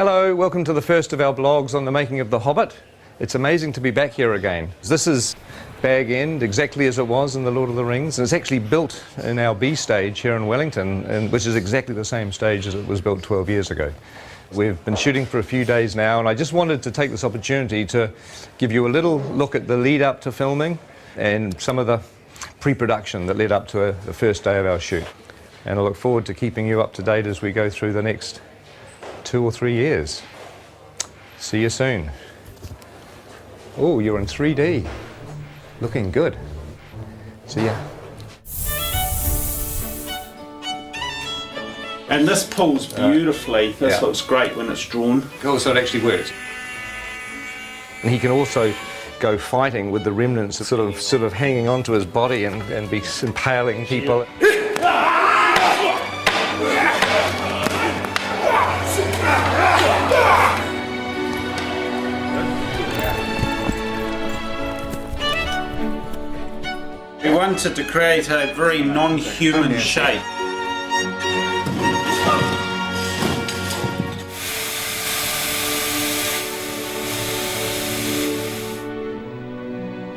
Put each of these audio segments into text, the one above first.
Hello, welcome to the first of our blogs on the making of The Hobbit. It's amazing to be back here again. This is Bag End, exactly as it was in The Lord of the Rings, and it's actually built in our B stage here in Wellington, which is exactly the same stage as it was built 12 years ago. We've been shooting for a few days now, and I just wanted to take this opportunity to give you a little look at the lead up to filming and some of the pre-production that led up to the first day of our shoot. And I look forward to keeping you up to date as we go through the next 2 or 3 years. See you soon. Oh, you're in 3D. Looking good. See ya. And this pulls beautifully. This looks great when it's drawn. Oh, so it actually works. And he can also go fighting with the remnants sort of hanging onto his body and be impaling people. We wanted to create a very non-human shape.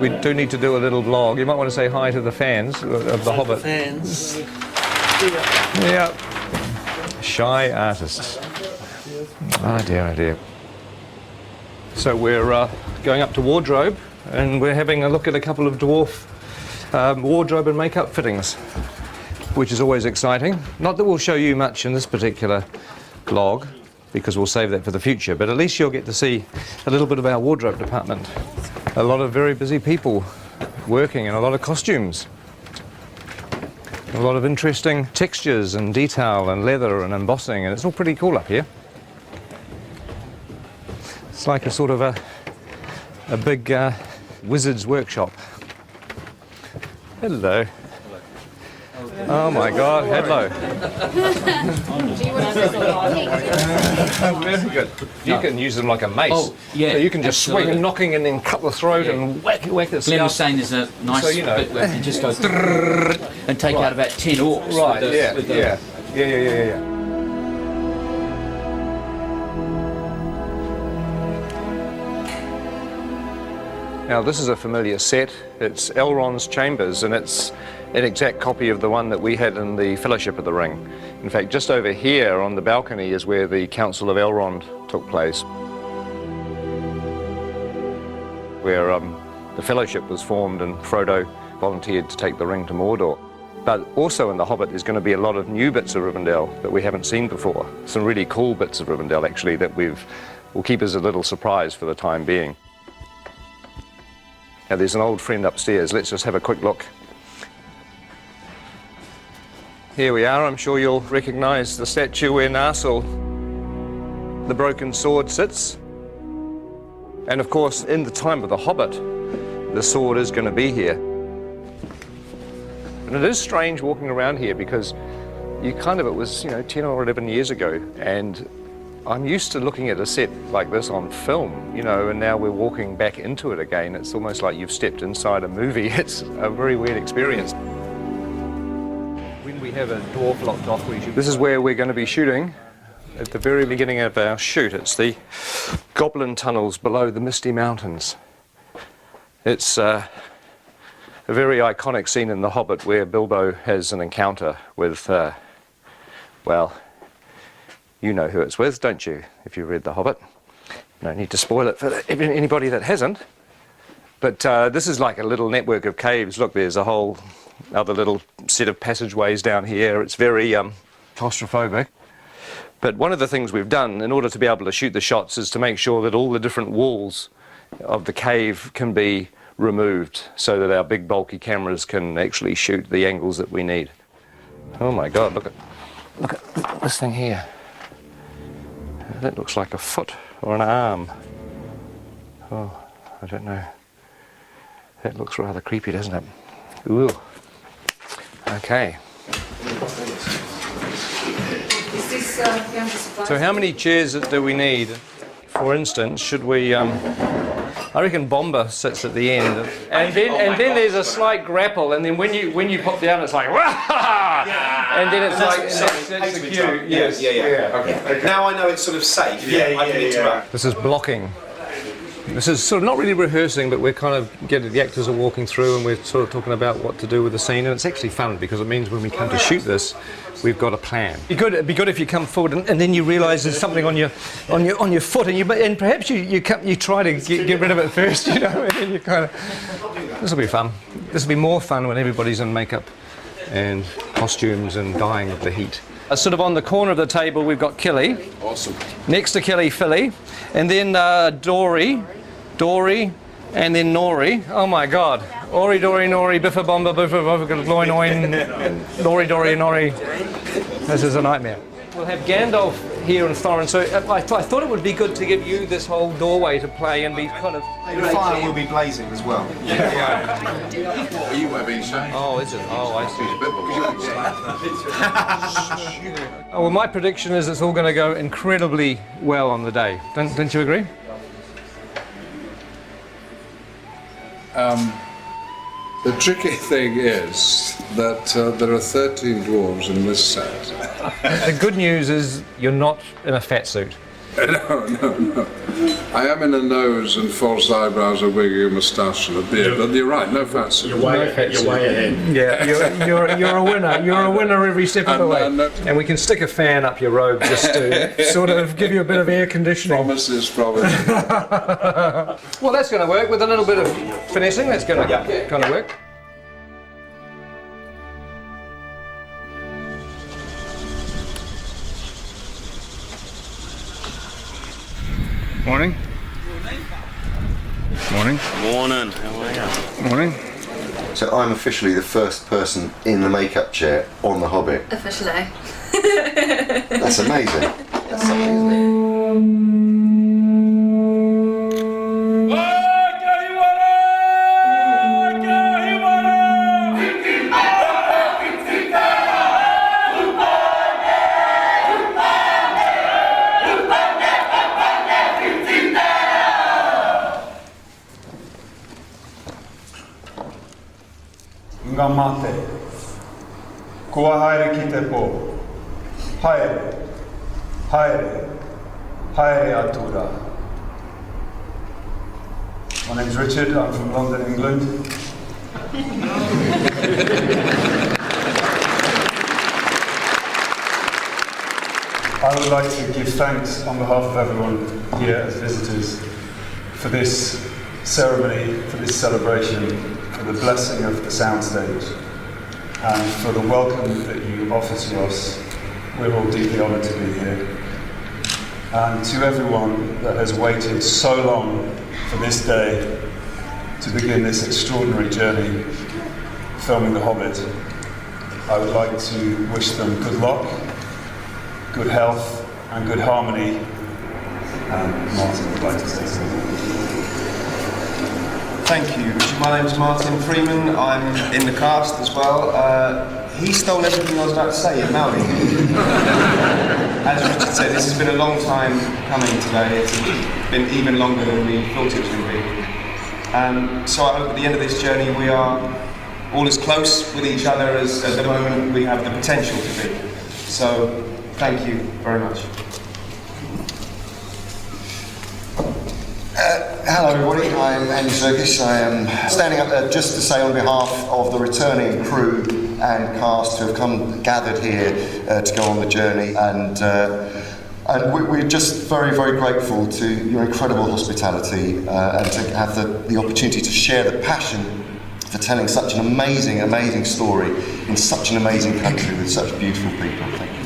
We do need to do a little vlog. You might want to say hi to the fans of The Hobbit. Fans. Yeah. Shy artists. Oh dear, oh dear. So we're going up to wardrobe, and we're having a look at a couple of dwarf wardrobe and makeup fittings, which is always exciting. Not that we'll show you much in this particular vlog, because we'll save that for the future, but at least you'll get to see a little bit of our wardrobe department. A lot of very busy people working in a lot of costumes. A lot of interesting textures and detail and leather and embossing, and it's all pretty cool up here. It's like a sort of a big wizard's workshop. Hello. Oh my God, hello. Very good. You can use them like a mace. Oh, yeah. So you can just swing and knocking and then cut the throat and whack the Glenn was scalp. saying there's a nice bit where you just go and take out about 10 orcs. Right, with the, yeah. Now this is a familiar set. It's Elrond's chambers, and it's an exact copy of the one that we had in the Fellowship of the Ring. In fact, just over here on the balcony is where the Council of Elrond took place, where the Fellowship was formed and Frodo volunteered to take the ring to Mordor. But also in The Hobbit there's going to be a lot of new bits of Rivendell that we haven't seen before. Some really cool bits of Rivendell actually that we'll keep as a little surprise for the time being. Now there's an old friend upstairs. Let's just have a quick look. Here we are. I'm sure you'll recognise the statue where Narsil, the broken sword, sits. And of course, in the time of The Hobbit, the sword is going to be here. And it is strange walking around here because it was 10 or 11 years ago, and I'm used to looking at a set like this on film, and now we're walking back into it again. It's almost like you've stepped inside a movie. It's a very weird experience. When we have a dwarf locked off, this is where we're going to be shooting at the very beginning of our shoot. It's the Goblin tunnels below the Misty Mountains. It's a very iconic scene in The Hobbit where Bilbo has an encounter with, well, you know who it's with, don't you, if you read The Hobbit? No need to spoil it for anybody that hasn't. But this is like a little network of caves. Look, there's a whole other little set of passageways down here. It's very claustrophobic. But one of the things we've done in order to be able to shoot the shots is to make sure that all the different walls of the cave can be removed so that our big bulky cameras can actually shoot the angles that we need. Oh my God, look at this thing here. That looks like a foot or an arm. Oh, I don't know. That looks rather creepy, doesn't it? Ooh. Okay. So how many chairs do we need? For instance, should we I reckon Bomber sits at the end, and then there's a slight grapple, and then when you pop down, it's like, and then it's like. That's the cue. Yes. Yeah. Okay. Now I know it's sort of safe. I can interrupt. This is blocking. This is sort of not really rehearsing, but we're kind of the actors are walking through and we're sort of talking about what to do with the scene, and it's actually fun because it means when we come to shoot this, we've got a plan. It'd be good if you come forward and then you realise there's something on your foot, and perhaps you try to get rid of it first, you know, and then you kind of. This will be fun. This will be more fun when everybody's in makeup and costumes and dying of the heat. Sort of on the corner of the table, we've got Kelly. Awesome. Next to Kelly, Philly. And then Dory, and then Nori. Oh my God. Ori, Dory, Nori, Biffa, Bomba, Biffa, Biffa, Gloin, Oin, Nori, Dory, Nori. This is a nightmare. We'll have Gandalf here and Thorin, so I thought it would be good to give you this whole doorway to play and be kind of... The fire will be blazing as well. Are you webbing, sir? Oh, is it? Oh, I see. Oh, well, my prediction is it's all going to go incredibly well on the day. Don't you agree? The tricky thing is that there are 13 dwarves in this set. The good news is you're not in a fat suit. No. I am in a nose and false eyebrows, a wig, a moustache and a beard, but you're right, no fat suit. You're way ahead. Yeah, you're a winner. You're a winner every step of the way. And we can stick a fan up your robe just to sort of give you a bit of air conditioning. Promises. Well, that's going to work with a little bit of finessing. That's going to kind of work. Morning. Morning. Morning. How are you? Morning. So I'm officially the first person in the makeup chair on The Hobbit. Officially. That's amazing. That's amazing. Ngā mate, kua haere ki te pō, haere, haere, haere atura. My name's Richard, I'm from London, England. I would like to give thanks on behalf of everyone here as visitors for this ceremony, for this celebration, for the blessing of the soundstage, and for the welcome that you offer to us. We're all deeply honoured to be here. And to everyone that has waited so long for this day to begin this extraordinary journey filming The Hobbit, I would like to wish them good luck, good health and good harmony. And Martin would like to say something. Thank you, Richard. My name's Martin Freeman. I'm in the cast as well. He stole everything I was about to say in Maori. As Richard said, this has been a long time coming today. It's been even longer than we thought it was going to be. So I hope at the end of this journey we are all as close with each other as at the moment we have the potential to be. So thank you very much. Hello everybody, I'm Andy Serkis. I am standing up there just to say on behalf of the returning crew and cast who have gathered here to go on the journey, and we're just very, very grateful to your incredible hospitality and to have the opportunity to share the passion for telling such an amazing, amazing story in such an amazing country with such beautiful people. Thank you.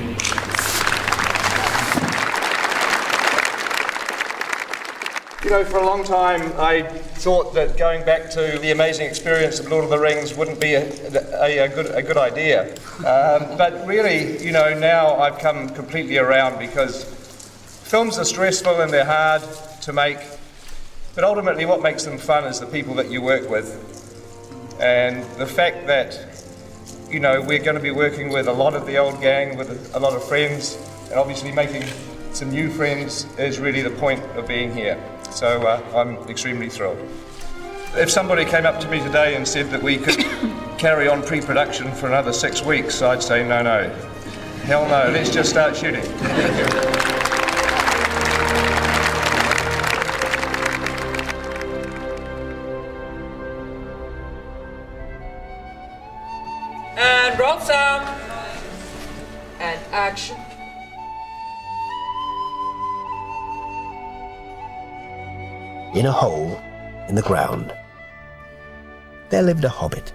You know, for a long time I thought that going back to the amazing experience of Lord of the Rings wouldn't be a good idea. But really, you know, now I've come completely around, because films are stressful and they're hard to make, but ultimately what makes them fun is the people that you work with. And the fact that, you know, we're going to be working with a lot of the old gang, with a lot of friends, and obviously making some new friends is really the point of being here. So I'm extremely thrilled. If somebody came up to me today and said that we could carry on pre-production for another 6 weeks, I'd say no. Hell no, let's just start shooting. And roll sound. And action. In a hole in the ground, there lived a hobbit.